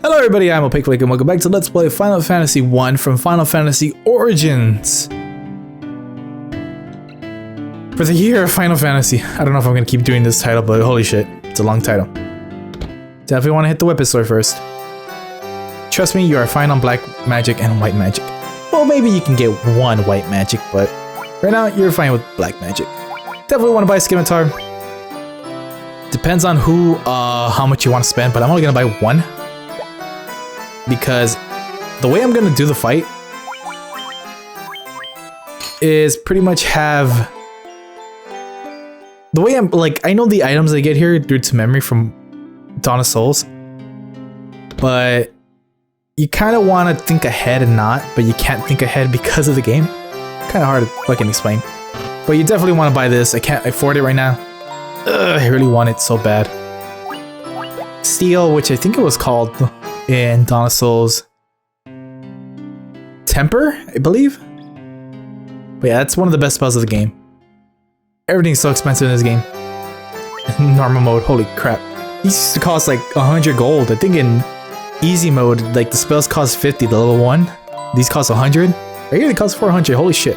Hello everybody, I'm Opaque and welcome back to Let's Play Final Fantasy 1 from Final Fantasy Origins. For the year of Final Fantasy. I don't know if I'm going to keep doing this title, but holy shit, it's a long title. Definitely want to hit the weapon store first. Trust me, you are fine on black magic and white magic. Well, maybe you can get one white magic, but right now you're fine with black magic. Definitely want to buy a scimitar. Depends on who, how much you want to spend, but I'm only going to buy one. Because the way I'm gonna do the fight is pretty much have the way I'm like, I know the items I get here due to memory from Dawn of Souls, but you kind of want to think ahead and not, but you can't think ahead because of the game. Kind of hard to fucking explain, but you definitely want to buy this. I can't afford it right now. I really want it so bad. Steel, which I think it was called in Dawn of Souls Temper, I believe. But yeah, that's one of the best spells of the game. Everything's so expensive in this game. Normal mode, holy crap. These used to cost like 100 gold. I think in easy mode, like the spells cost 50, the level 1. These cost 100. Regularly cost 400, holy shit.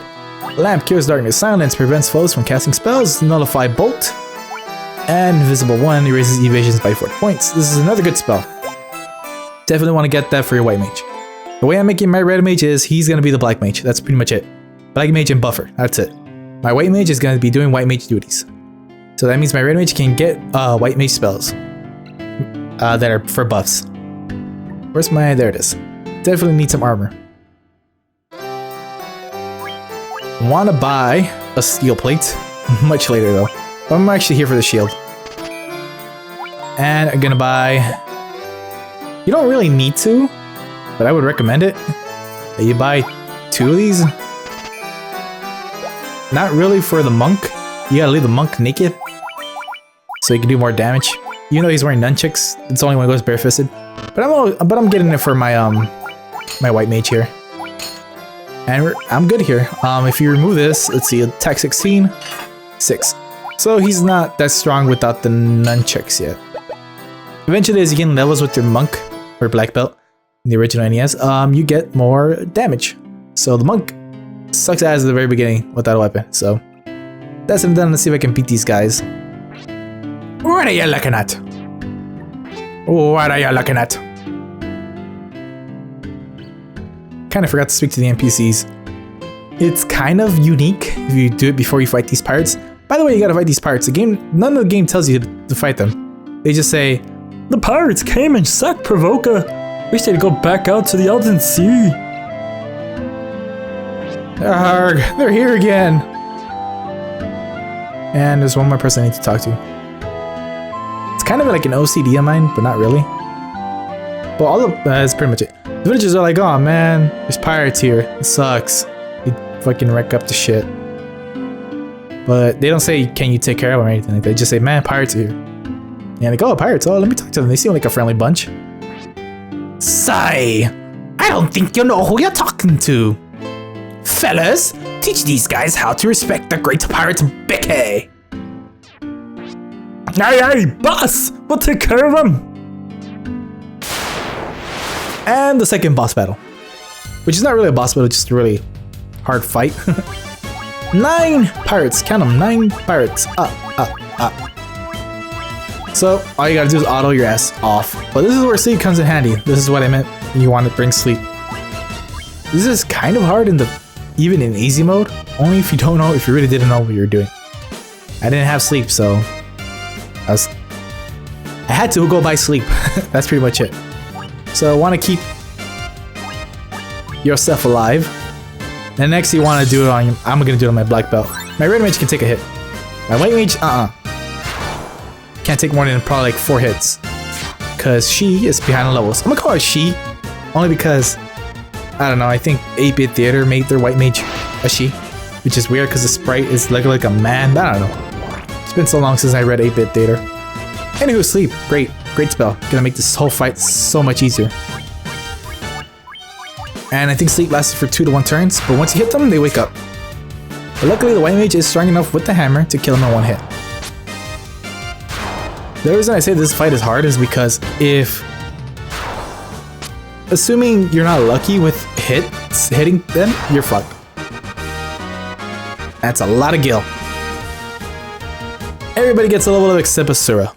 Lamp cures darkness, silence prevents foes from casting spells, nullify bolt, and invisible 1 erases evasions by 40 points. This is another good spell. Definitely want to get that for your white mage. The way I'm making my red mage is he's going to be the black mage. That's pretty much it. Black mage and buffer. That's it. My white mage is going to be doing white mage duties. So that means my red mage can get white mage spells that are for buffs. Where's my... There it is. Definitely need some armor. Want to buy a steel plate. Much later though. But I'm actually here for the shield. And I'm going to buy... You don't really need to, but I would recommend it. That you buy 2 of these. Not really for the monk. You gotta leave the monk naked, so you can do more damage. Even though he's wearing nunchucks, it's only when he goes barefisted. But I'm getting it for my my white mage here, and I'm good here. If you remove this, let's see, attack 16, 6. So he's not that strong without the nunchucks yet. Eventually, as you gain levels with your monk or black belt in the original NES, you get more damage. So the monk sucks ass at the very beginning without a weapon. So that's what I'm done. Let's see if I can beat these guys. What are you looking at? What are you looking at? Kind of forgot to speak to the NPCs. It's kind of unique if you do it before you fight these pirates. By the way, you gotta fight these pirates. The game, none of the game tells you to fight them. They just say, "The pirates came and sacked Provoca. Wish they'd go back out to the Elden Sea." Arrgh, they're here again. And there's one more person I need to talk to. It's kind of like an OCD of mine, but not really. But all of that's pretty much it. The villagers are like, "Oh man, there's pirates here. It sucks. They fucking wreck up the shit." But they don't say, "Can you take care of them?" or anything like that. They just say, "Man, pirates are here." And they go, "Oh, pirates. Oh, let me talk to them. They seem like a friendly bunch." Sigh. I don't think you know who you're talking to. Fellas, teach these guys how to respect the great pirate Becky. Aye, aye, boss. We'll take care of them. And the second boss battle, which is not really a boss battle, just a really hard fight. 9 pirates. Count them. 9 pirates. Up. So all you gotta do is auto your ass off. But this is where sleep comes in handy. This is what I meant when you want to bring sleep. This is kind of hard even in easy mode. Only if you really didn't know what you were doing. I didn't have sleep, so I had to go buy sleep. That's pretty much it. So I want to keep yourself alive. And next you want to do it on, I'm gonna do it on my black belt. My red mage can take a hit. My white mage, can't take more than probably like 4 hits. Cause she is behind the levels. I'm gonna call her she, only because, I don't know, I think 8-Bit Theater made their white mage a she. Which is weird because the sprite is like a man, I don't know. It's been so long since I read 8-Bit Theater. Anywho, sleep, great spell. Gonna make this whole fight so much easier. And I think sleep lasted for 2 to 1 turns, but once you hit them, they wake up. But luckily the white mage is strong enough with the hammer to kill him in 1 hit. The reason I say this fight is hard is because if assuming you're not lucky with hitting them, you're fucked. That's a lot of gil. Everybody gets a level of except Asura.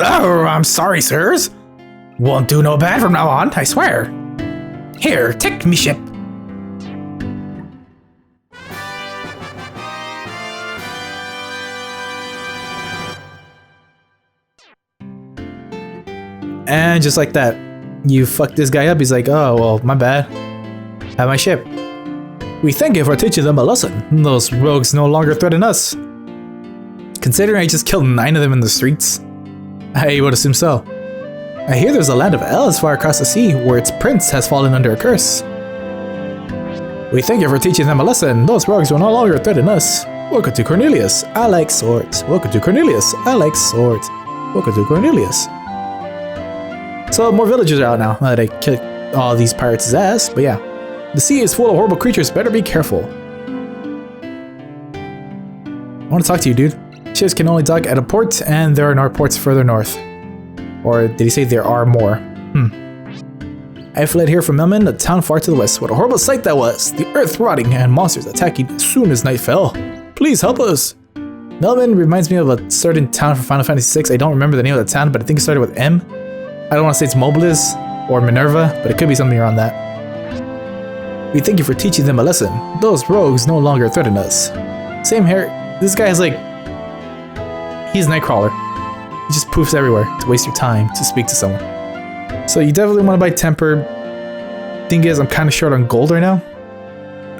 Oh, I'm sorry, sirs. Won't do no bad from now on, I swear. Here, take me ship. And just like that, you fuck this guy up. He's like, oh, well, my bad. Have my ship. We thank you for teaching them a lesson. Those rogues no longer threaten us. Considering I just killed 9 of them in the streets, I would assume so. I hear there's a land of elves far across the sea where its prince has fallen under a curse. We thank you for teaching them a lesson. Those rogues will no longer threaten us. Welcome to Cornelius. I like swords. Welcome to Cornelius. I like swords. Welcome to Cornelius. So more villagers are out now that I kicked all these pirates' ass, but yeah. The sea is full of horrible creatures, better be careful. I want to talk to you, dude. Ships can only dock at a port, and there are no ports further north. Or did he say there are more? I fled here from Melman, a town far to the west. What a horrible sight that was! The earth rotting and monsters attacking as soon as night fell. Please help us! Melman reminds me of a certain town from Final Fantasy VI. I don't remember the name of the town, but I think it started with M. I don't want to say it's Mobilis or Minerva, but it could be something around that. We thank you for teaching them a lesson. Those rogues no longer threaten us. Same here. This guy is like... He's Nightcrawler. He just poofs everywhere to waste your time to speak to someone. So you definitely want to buy Temper. Thing is, I'm kind of short on gold right now.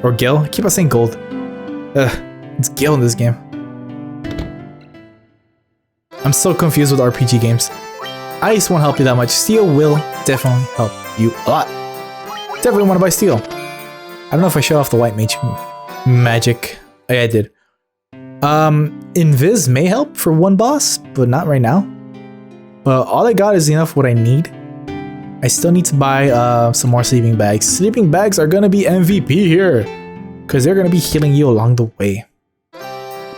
Or gil. I keep on saying gold. Ugh, it's gil in this game. I'm so confused with RPG games. Ice won't help you that much. Steel will definitely help you a lot. Definitely want to buy steel. I don't know if I showed off the white mage magic. Oh, yeah, I did. Invis may help for one boss, but not right now. But all I got is enough what I need. I still need to buy some more sleeping bags. Sleeping bags are gonna be MVP here, because they're gonna be healing you along the way.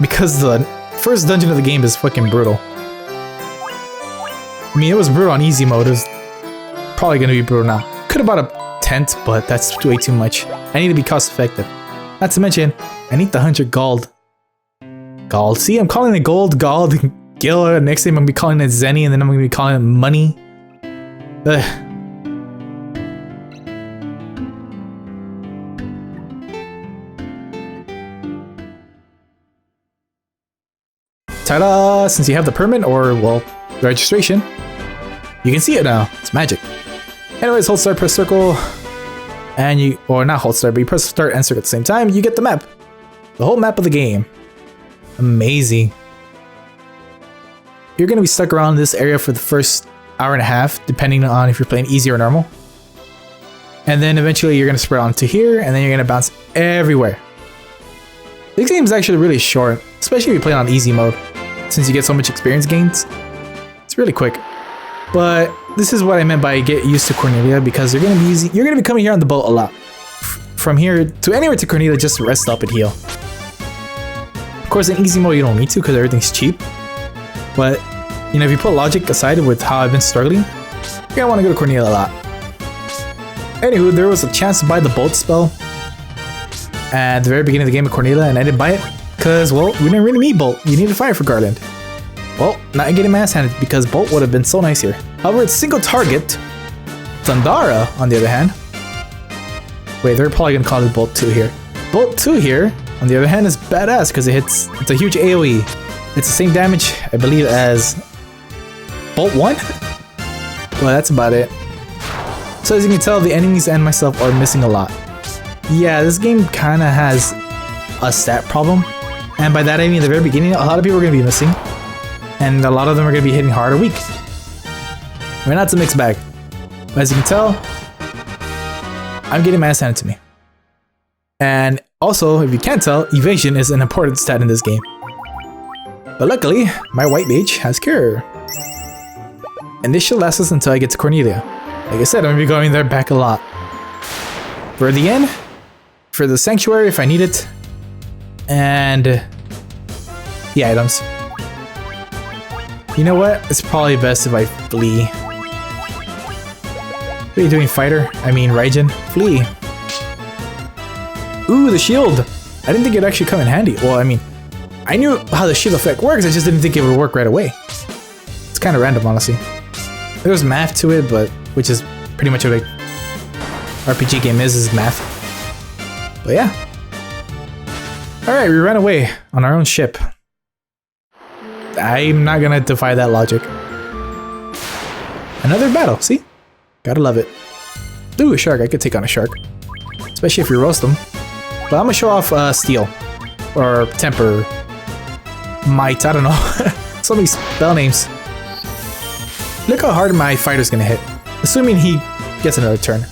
Because the first dungeon of the game is fucking brutal. I mean, it was brutal on easy mode. It's probably gonna be brutal now. Could have bought a tent, but that's way too much. I need to be cost effective. Not to mention, I need the 100 gold. Gold. See, I'm calling it gold, gil. Next time I'm gonna be calling it zenny, and then I'm gonna be calling it money. Ugh. Ta-da! Since you have the permit, or, well, registration, you can see it now. It's magic. Anyways, hold start, press circle, and you, or not hold start, but you press start and circle at the same time, you get the map. The whole map of the game. Amazing. You're gonna be stuck around this area for the first hour and a half, depending on if you're playing easy or normal. And then eventually you're gonna spread onto here, and then you're gonna bounce everywhere. This game is actually really short, especially if you play on easy mode, since you get so much experience gains. It's really quick. But this is what I meant by get used to Cornelia, because you're gonna be coming here on the boat a lot. From here to anywhere to Cornelia, just rest up and heal. Of course, in easy mode you don't need to because everything's cheap. But you know, if you put logic aside with how I've been struggling, you're gonna want to go to Cornelia a lot. Anywho, there was a chance to buy the bolt spell at the very beginning of the game of Cornelia, and I didn't buy it because, well, we didn't really need bolt. You needed fire for Garland. Well, not getting my ass handed because bolt would have been so nice here. However, it's single target. Thundara, on the other hand. Wait, they're probably gonna call it bolt 2 here. Bolt 2 here, on the other hand, is badass because it's a huge AoE. It's the same damage, I believe, as Bolt 1? Well, that's about it. So as you can tell, the enemies and myself are missing a lot. Yeah, this game kind of has a stat problem. And by that I mean at the very beginning, a lot of people are going to be missing. And a lot of them are going to be hitting hard or weak. Right now it's a mixed bag. But as you can tell, I'm getting my ass handed to me. And also, if you can't tell, evasion is an important stat in this game. But luckily, my white mage has cure. And this should last us until I get to Cornelia. Like I said, I'm going to be going there back a lot. For the end, for the sanctuary if I need it, and the items. You know what? It's probably best if I flee. What are you doing, fighter? I mean, Raijin. Flee. Ooh, the shield! I didn't think it'd actually come in handy. Well, I mean, I knew how the shield effect works, I just didn't think it would work right away. It's kind of random, honestly. There's math to it, but which is pretty much what a RPG game is math. But yeah. Alright, we ran away on our own ship. I'm not gonna defy that logic. Another battle, see? Gotta love it. Ooh, a shark. I could take on a shark. Especially if you roast them. But I'm gonna show off steel. Or temper. Might, I don't know. So many spell names. Look how hard my fighter's gonna hit. Assuming he gets another turn.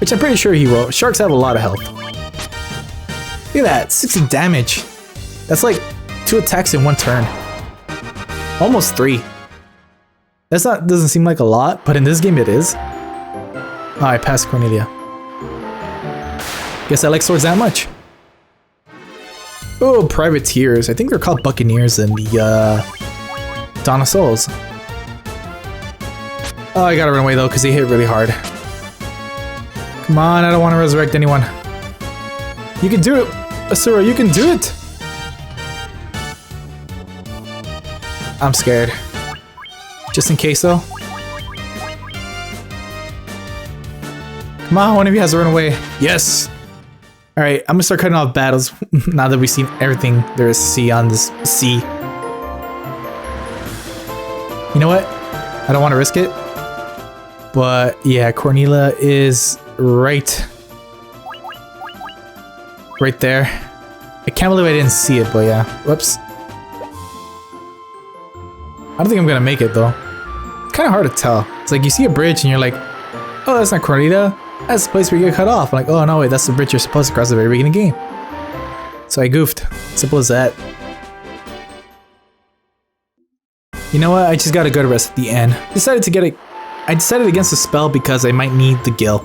Which I'm pretty sure he will. Sharks have a lot of health. Look at that, 60 damage. That's like 2 attacks in 1 turn. Almost 3. Doesn't seem like a lot, but in this game it is. Oh, I passed Cornelia. Guess I like swords that much. Oh, privateers. I think they're called buccaneers in the Dawn of Souls. Oh, I gotta run away though, because they hit really hard. Come on, I don't want to resurrect anyone. You can do it, Asura, you can do it! I'm scared. Just in case though. Come on, one of you has to run away. Yes! Alright, I'm gonna start cutting off battles now that we've seen everything there is to see on this sea. You know what? I don't want to risk it. But yeah, Cornelia is right there. I can't believe I didn't see it, but yeah. Whoops. I don't think I'm gonna make it though. It's kind of hard to tell. It's like you see a bridge and you're like, oh, that's not Cornelia. That's the place where you get cut off. I'm like, oh no, wait, that's the bridge you're supposed to cross at the very beginning of the game. So I goofed. Simple as that. You know what? I just got a good rest at the end. I decided against the spell because I might need the gil.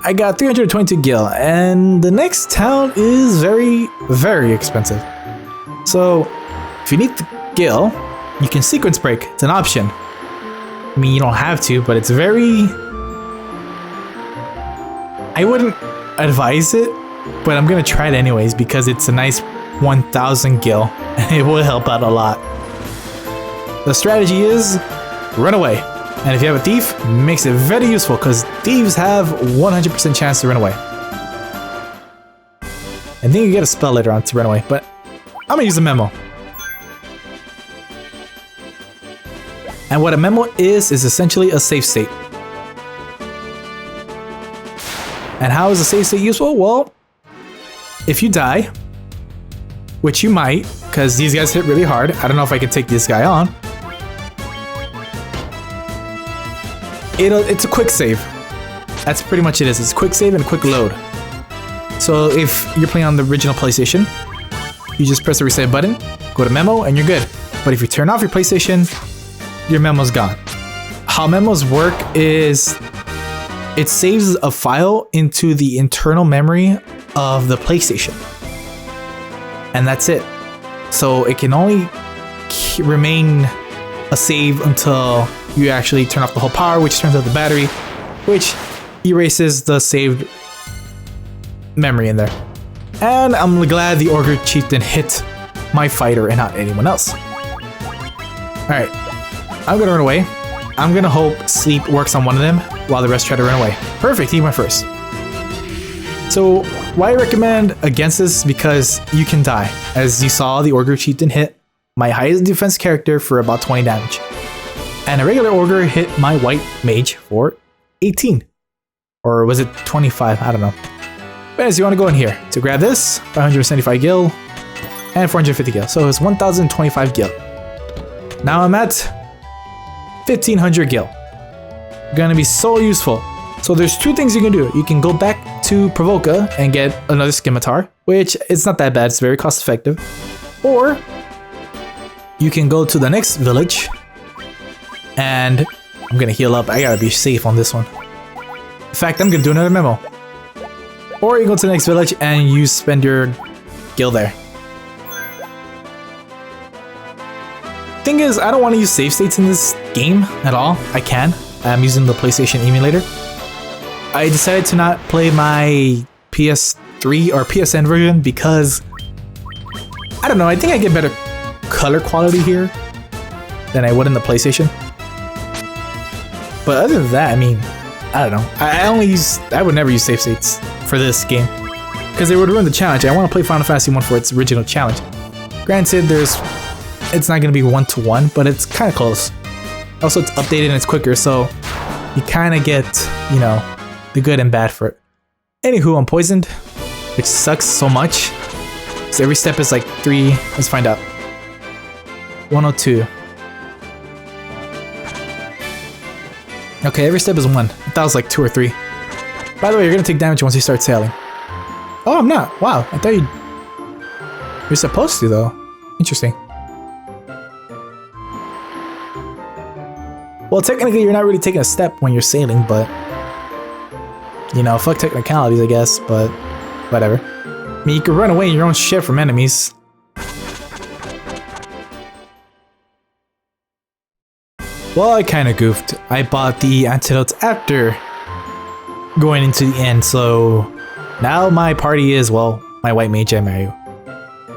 I got 322 gil, and the next town is very, very expensive. So, if you need the gil, you can sequence break. It's an option. I mean, you don't have to, but it's very... I wouldn't advise it, but I'm gonna try it anyways because it's a nice 1,000 gil, and it will help out a lot. The strategy is run away. And if you have a thief, it makes it very useful because thieves have 100% chance to run away. And then you get a spell later on to run away, but I'm gonna use a memo. And what a memo is essentially a save state. And how is a save state useful? Well, if you die, which you might, because these guys hit really hard. I don't know if I can take this guy on. It's a quick save. That's pretty much it is. It's a quick save and a quick load. So if you're playing on the original PlayStation, you just press the reset button, go to memo, and you're good. But if you turn off your PlayStation, your memo's gone. How memos work is it saves a file into the internal memory of the PlayStation. And that's it. So it can only remain a save until you actually turn off the whole power, which turns off the battery, which erases the saved memory in there. And I'm glad the Ogre Chieftain hit my fighter and not anyone else. Alright, I'm gonna run away. I'm gonna hope sleep works on one of them while the rest try to run away. Perfect, he went first. So why I recommend against this? Because you can die. As you saw, the Ogre Chieftain hit my highest defense character for about 20 damage. And a regular Ogre hit my white mage for 18. Or was it 25? I don't know. But anyways, you want to go in here to grab this, 575 gil, and 450 gil. So it's 1025 gil. Now I'm at 1500 gil. Gonna be so useful. So there's 2 things you can do. You can go back to Provoca and get another Scimitar, which it's not that bad, it's very cost effective. Or you can go to the next village and I'm gonna heal up. I gotta be safe on this one. In fact, I'm gonna do another memo. Or you go to the next village and you spend your gil there. thing is, I don't want to use save states in this game at all. I can. I'm using the PlayStation emulator. I decided to not play my PS3 or PSN version because I don't know. I think I get better color quality here than I would in the PlayStation. But other than that, I mean, I don't know. I would never use save states for this game because they would ruin the challenge. I want to play Final Fantasy 1 for its original challenge. Granted, it's not going to be 1-to-1, but it's kind of close. Also, it's updated and it's quicker, so you kind of get, you know, the good and bad for it. Anywho, I'm poisoned, which sucks so much. So every step is like 3. Let's find out. 102. Okay, every step is 1. I thought it was like 2 or 3. By the way, you're gonna take damage once you start sailing. Oh, I'm not. Wow, I thought you're supposed to though. Interesting. Well, technically, you're not really taking a step when you're sailing, but you know, fuck technicalities, I guess. But whatever. I mean, you can run away in your own ship from enemies. Well, I kind of goofed. I bought the antidotes after going into the end, so now my party is, well, my white mage and my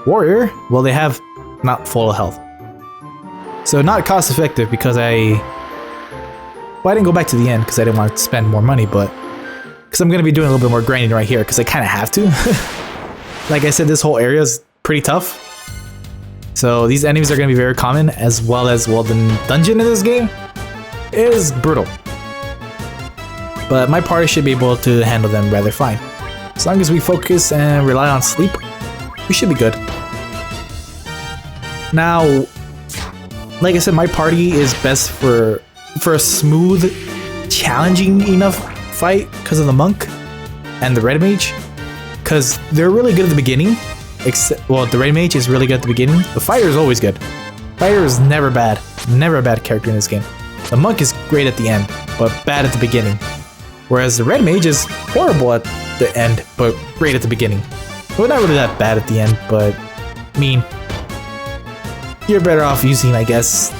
warrior. Well, they have not full health. So not cost effective because I didn't go back to the end because I didn't want to spend more money, but because I'm going to be doing a little bit more grinding right here because I kind of have to. Like I said, this whole area is pretty tough. So these enemies are going to be very common, as well as, well, the dungeon in this game is brutal. But my party should be able to handle them rather fine. As long as we focus and rely on sleep, we should be good. Now, like I said, my party is best for a smooth, challenging enough fight because of the monk and the red mage. Because they're really good at the beginning. Except, well, the red mage is really good at the beginning. The fighter is always good. Fighter is never bad. Never a bad character in this game. The monk is great at the end, but bad at the beginning. Whereas the red mage is horrible at the end, but great at the beginning. Well, not really that bad at the end, but I mean, you're better off using, I guess.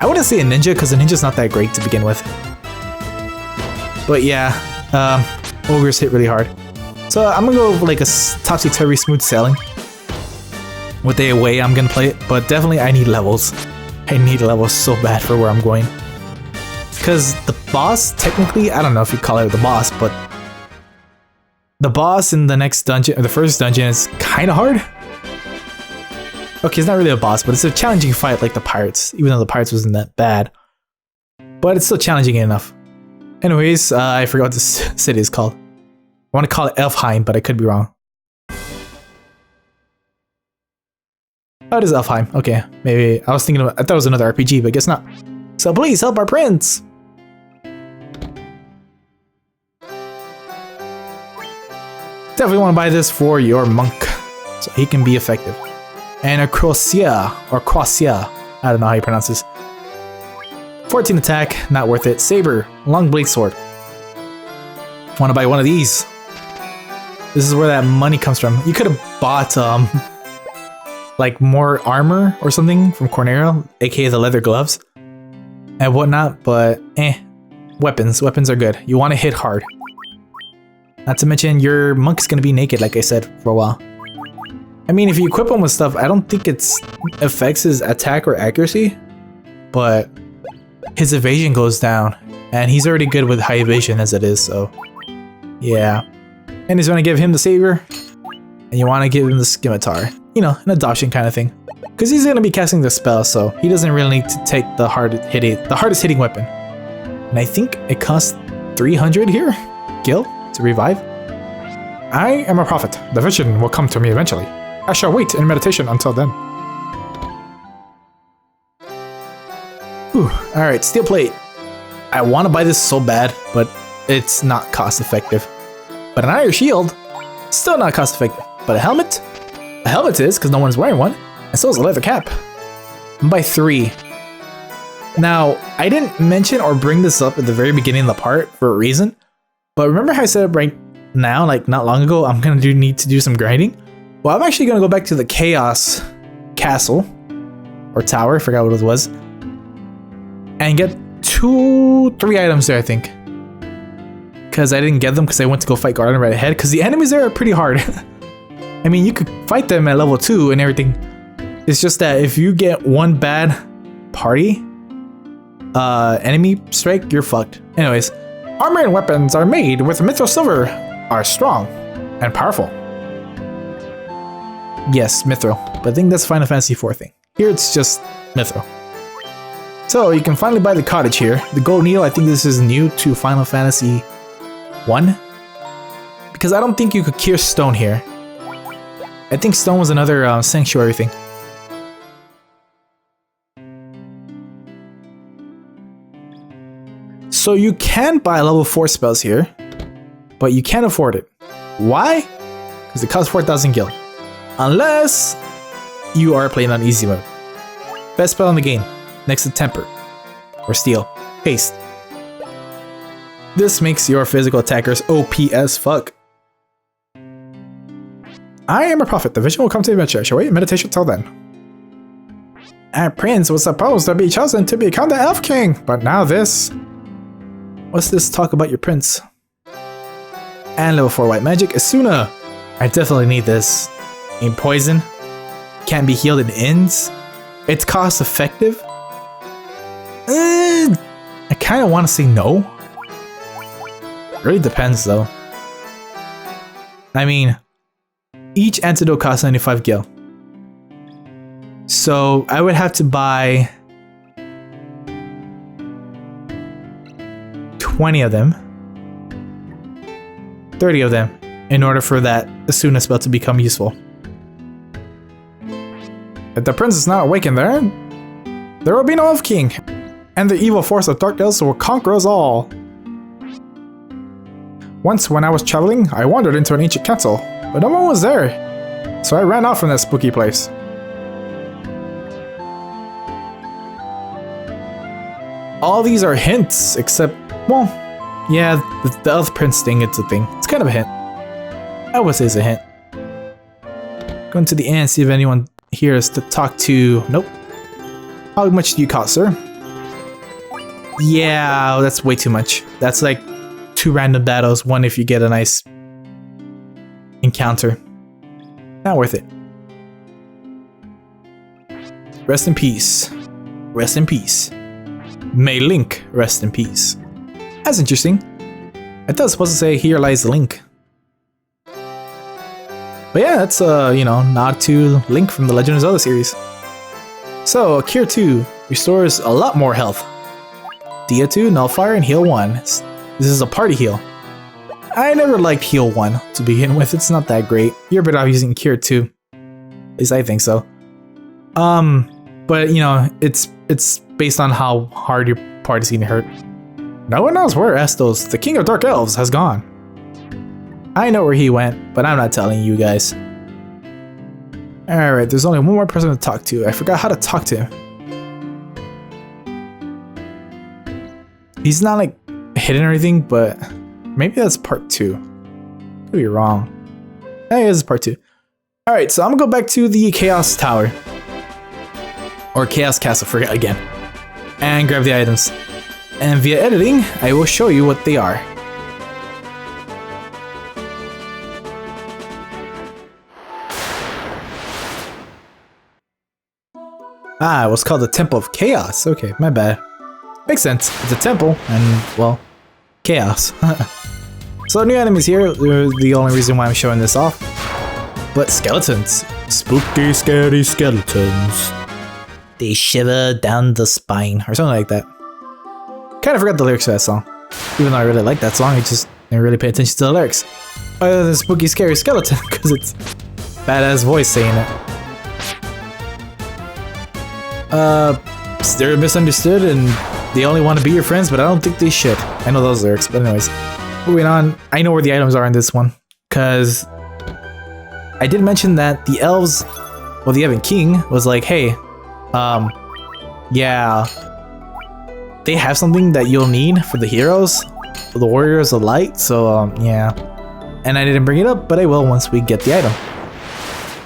I wouldn't say a ninja, because a ninja's not that great to begin with. But yeah, ogres hit really hard. So I'm gonna go like a topsy-turvy smooth sailing. With the way I'm gonna play it, but definitely I need levels. I need levels so bad for where I'm going. Because the boss, technically, I don't know if you call it the boss, but the boss in the next dungeon, or the first dungeon, is kind of hard. Okay, it's not really a boss, but it's a challenging fight like the pirates, even though the pirates wasn't that bad. But it's still challenging enough. Anyways, I forgot what this city is called. I want to call it Elfheim, but I could be wrong. Oh, it is Elfheim. Okay, maybe I was thinking I thought it was another RPG, but guess not. So please help our prince. Definitely want to buy this for your monk, so he can be effective. And a Crocia, or Crocia, I don't know how you pronounce this. 14 attack, not worth it. Saber, long blade sword. Want to buy one of these? This is where that money comes from. You could have bought like more armor or something from Cornero, aka the leather gloves and whatnot, but weapons are good. You want to hit hard. Not to mention your monk is going to be naked, like I said, for a while. I mean, if you equip him with stuff, I don't think it affects his attack or accuracy, but his evasion goes down, and he's already good with high evasion as it is, so yeah. And he's going to give him the saber, and you want to give him the scimitar. You know, an adoption kind of thing. Because he's going to be casting the spell, so he doesn't really need to take the hardest hitting weapon. And I think it costs 300 here, gil, to revive. I am a prophet. The vision will come to me eventually. I shall wait in meditation until then. Whew. Alright, steel plate. I want to buy this so bad, but it's not cost effective. But an iron shield, still not cost effective. But a helmet? A helmet is, because no one's wearing one. And so is a leather cap. I'm by 3. Now, I didn't mention or bring this up at the very beginning of the part for a reason. But remember how I said right now, like not long ago, I'm going to need to do some grinding? Well, I'm actually going to go back to the Chaos Castle. or tower, I forgot what it was. And get 3 items there, I think. Because I didn't get them because I went to go fight Garden right ahead. Because the enemies there are pretty hard. I mean, you could fight them at level 2 and everything. It's just that if you get one bad party enemy strike, you're fucked. Anyways, armor and weapons are made with mithril silver, are strong and powerful. Yes, mithril. But I think that's Final Fantasy IV thing. Here it's just mithril. So you can finally buy the cottage here. The gold needle, I think this is new to Final Fantasy 1. Because I don't think you could cure stone here. I think stone was another sanctuary thing. So you can buy level 4 spells here, but you can't afford it. Why? Because it costs 4,000 gil. Unless you are playing on easy mode. Best spell in the game, next to temper or steel. Haste. This makes your physical attackers OP as fuck. I am a prophet. The vision will come to the adventure. Shall wait meditation till then. Our prince was supposed to be chosen to become the elf king, but now this. What's this talk about your prince? And level 4 white magic. Asuna. I definitely need this. In poison. Can't be healed in inns. It's cost effective. I kind of want to say no. It really depends though. I mean, each antidote costs 95 gil. So I would have to buy 20 of them, 30 of them, in order for that Asuna spell to become useful. If the prince is not awakened there will be no elf king, and the evil force of dark elves will conquer us all. Once when I was traveling, I wandered into an ancient castle, but no one was there, so I ran off from that spooky place. All these are hints, except, well, yeah, the elf prince thing, it's a thing. It's kind of a hint. I would say it's a hint. Going to the inn, see if anyone here is to talk to. Nope. How much do you cost, sir? Yeah, that's way too much. That's like 2 random battles, one if you get a nice encounter. Not worth it. Rest in peace. Rest in peace. May Link rest in peace. That's interesting. I thought it was supposed to say here lies the Link. But yeah, that's you know, nod to Link from the Legend of Zelda series. So, Cure 2 restores a lot more health. Dia 2, Nullfire, and Heal 1. This is a party heal. I never liked Heal 1 to begin with. It's not that great. You're better off using Cure 2. At least I think so. But you know, it's based on how hard your party's getting hurt. No one knows where Astos, the king of dark elves, has gone. I know where he went, but I'm not telling you guys. Alright, there's only one more person to talk to. I forgot how to talk to him. He's not like hidden or anything, but maybe that's part 2. Could be wrong. Hey, this is part 2. Alright, so I'm gonna go back to the Chaos Tower. Or Chaos Castle, forget again. And grab the items. And via editing, I will show you what they are. Ah, it was called the Temple of Chaos. Okay, my bad. Makes sense. It's a temple, and, well, chaos. So new enemies here, they're the only reason why I'm showing this off. But skeletons. Spooky, scary skeletons. They shiver down the spine, or something like that. Kind of forgot the lyrics to that song. Even though I really like that song, I just didn't really pay attention to the lyrics. Other than spooky, scary skeleton, because it's badass voice saying it. They're misunderstood and they only want to be your friends, but I don't think they should. I know those lyrics, but anyways. Moving on, I know where the items are in this one, because I did mention that the elves, well, the Evan King was like, hey, yeah, they have something that you'll need for the heroes, for the warriors of light, so, yeah. And I didn't bring it up, but I will once we get the item,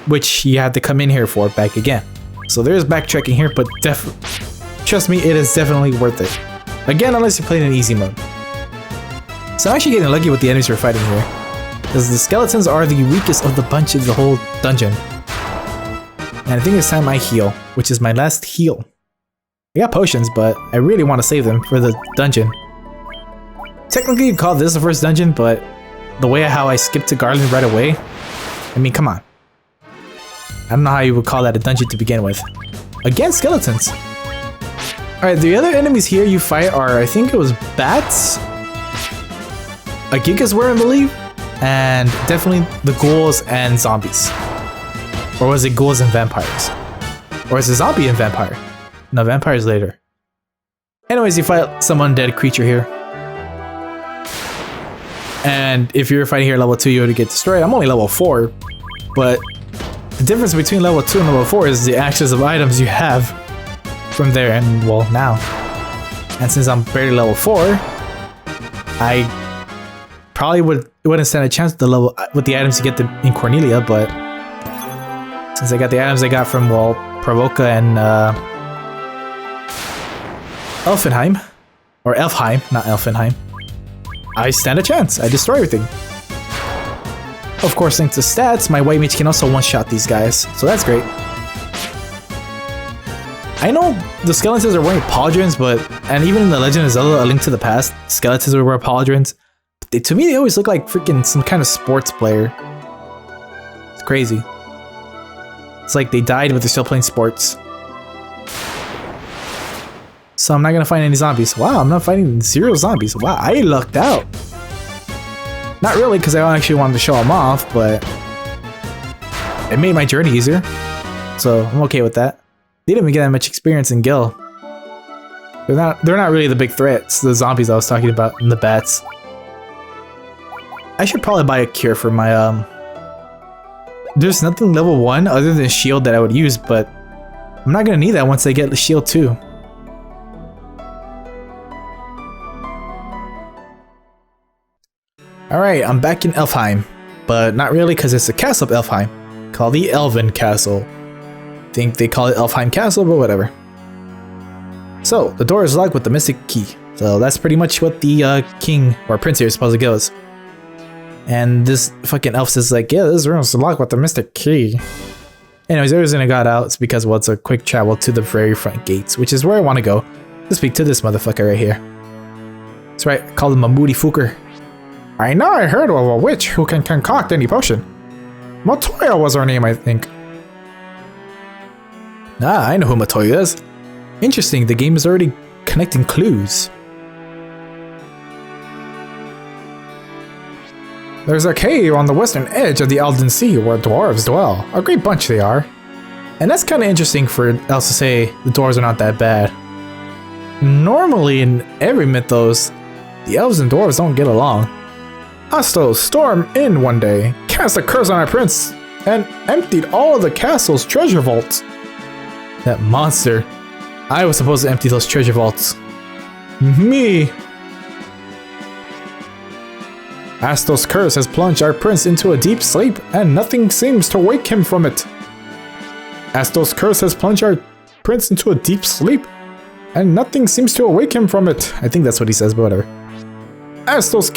which you had to come in here for back again. So there's backtracking here, but trust me, it is definitely worth it. Again, unless you're playing in easy mode. So I'm actually getting lucky with the enemies we're fighting here, because the skeletons are the weakest of the bunch of the whole dungeon. And I think it's time I heal, which is my last heal. I got potions, but I really want to save them for the dungeon. Technically, you call this the first dungeon, but the way how I skipped to Garland right away, I mean, come on. I don't know how you would call that a dungeon to begin with. Again, skeletons. Alright, the other enemies here you fight are, I think it was bats, a Gigasware, I believe, and definitely the ghouls and zombies. Or was it ghouls and vampires? Or is it zombie and vampire? No, vampires later. Anyways, you fight some undead creature here. And if you're fighting here level 2, you would get destroyed. I'm only level 4, but the difference between level 2 and level 4 is the access of items you have from there and, well, now. And since I'm barely level 4, I probably wouldn't stand a chance with the items you get in Cornelia, but since I got the items I got from, well, Provoca and Elfenheim, or Elfheim, not Elfenheim, I stand a chance. I destroy everything. Of course, thanks to stats, my white mage can also one-shot these guys, so that's great. I know the skeletons are wearing pauldrons, and even in the Legend of Zelda: A Link to the Past, skeletons would wear pauldrons. But to me, they always look like freaking some kind of sports player. It's crazy. It's like they died, but they're still playing sports. So I'm not gonna find any zombies. Wow, I'm not fighting 0 zombies. Wow, I lucked out. Not really, because I actually wanted to show them off, but it made my journey easier. So I'm okay with that. They didn't even get that much experience in Gil. They're not really the big threats, the zombies I was talking about, and the bats. I should probably buy a cure for my there's nothing level 1 other than shield that I would use, but I'm not gonna need that once I get the shield 2. Alright, I'm back in Elfheim, but not really because it's a castle of Elfheim, called the Elven Castle. I think they call it Elfheim Castle, but whatever. So, the door is locked with the mystic key, so that's pretty much what the king or prince here is supposed to give us. And this fucking elf says like, yeah, this room is locked with the mystic key. Anyways, the reason I got out is because, well, it's a quick travel to the very front gates, which is where I want to go to speak to this motherfucker right here. That's right, I called him a moody fucker. I know I heard of a witch who can concoct any potion. Matoya was her name, I think. Ah, I know who Matoya is. Interesting, the game is already connecting clues. There's a cave on the western edge of the Elden Sea where dwarves dwell. A great bunch they are. And that's kind of interesting for else to say the dwarves are not that bad. Normally in every mythos, the elves and dwarves don't get along. Astos stormed in one day, cast a curse on our prince, and emptied all of the castle's treasure vaults. That monster. I was supposed to empty those treasure vaults. Me. Astos' curse has plunged our prince into a deep sleep, and nothing seems to wake him from it. Astos' curse has plunged our prince into a deep sleep, and nothing seems to awake him from it. I think that's what he says, but whatever. Astos...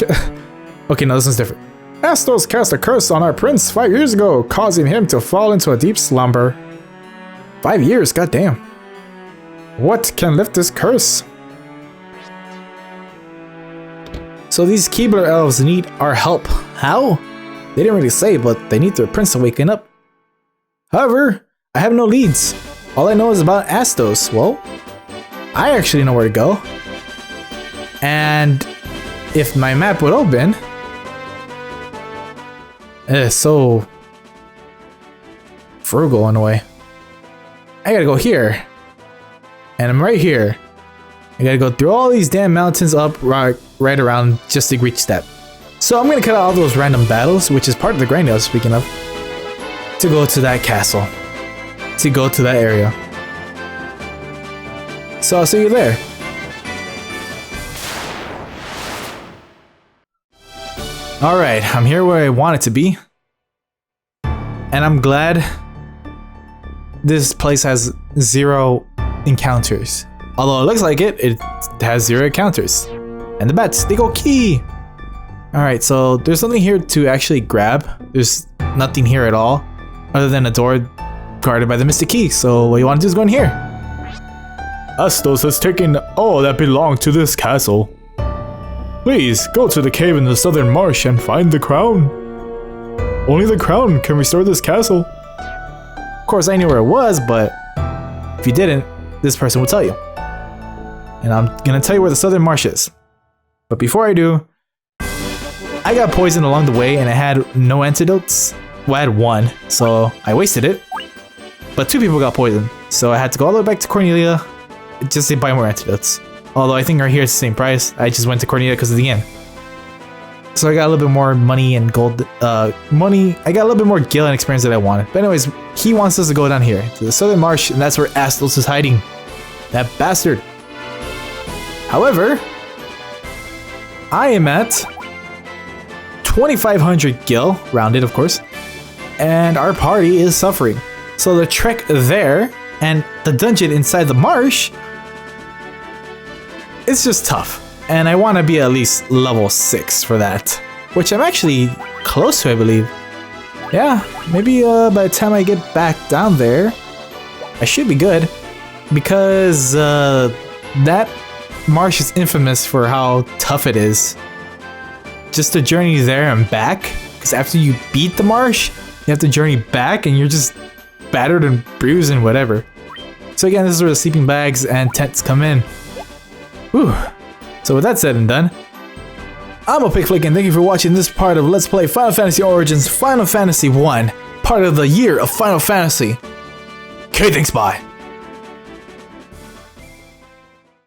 Okay, no, this is different. Astos cast a curse on our prince 5 years ago, causing him to fall into a deep slumber. 5 years, goddamn. What can lift this curse? So these Keebler elves need our help. How? They didn't really say, but they need their prince to waken up. However, I have no leads. All I know is about Astos. Well, I actually know where to go. And if my map would open... It's so frugal in a way. I gotta go here. And I'm right here. I gotta go through all these damn mountains up right around just to reach that. So I'm gonna cut out all those random battles, which is part of the grind I was speaking of, to go to that castle. To go to that area. So I'll see you there. Alright, I'm here where I want it to be. And I'm glad this place has 0 encounters. Although it looks like it has 0 encounters. And the bets, they go key. Alright, so there's something here to actually grab. There's nothing here at all, other than a door guarded by the Mystic Key. So what you want to do is go in here. Astos has taken all that belonged to this castle. Please go to the cave in the southern marsh and find the crown. Only the crown can restore this castle. Of course, I knew where it was, but if you didn't, this person will tell you. And I'm gonna tell you where the southern marsh is. But before I do, I got poisoned along the way and I had no antidotes. Well, I had 1, so I wasted it. But 2 people got poisoned, so I had to go all the way back to Cornelia just to buy more antidotes. Although I think right here it's the same price. I just went to Cornelia because of the inn. So I got a little bit more money and gold, I got a little bit more gil and experience that I wanted. But anyways, he wants us to go down here to the southern marsh, and that's where Astos is hiding. That bastard. However, I am at 2,500 gil, rounded of course, and our party is suffering. So the trek there and the dungeon inside the marsh, it's just tough. And I want to be at least level 6 for that, which I'm actually close to, I believe. Yeah, maybe by the time I get back down there, I should be good. Because that marsh is infamous for how tough it is. Just to journey there and back, because after you beat the marsh, you have to journey back and you're just battered and bruised and whatever. So again, this is where the sleeping bags and tents come in. Whew. So with that said and done, I'm a Flick and thank you for watching this part of Let's Play Final Fantasy Origins Final Fantasy 1, part of the year of Final Fantasy. Okay, thanks, bye.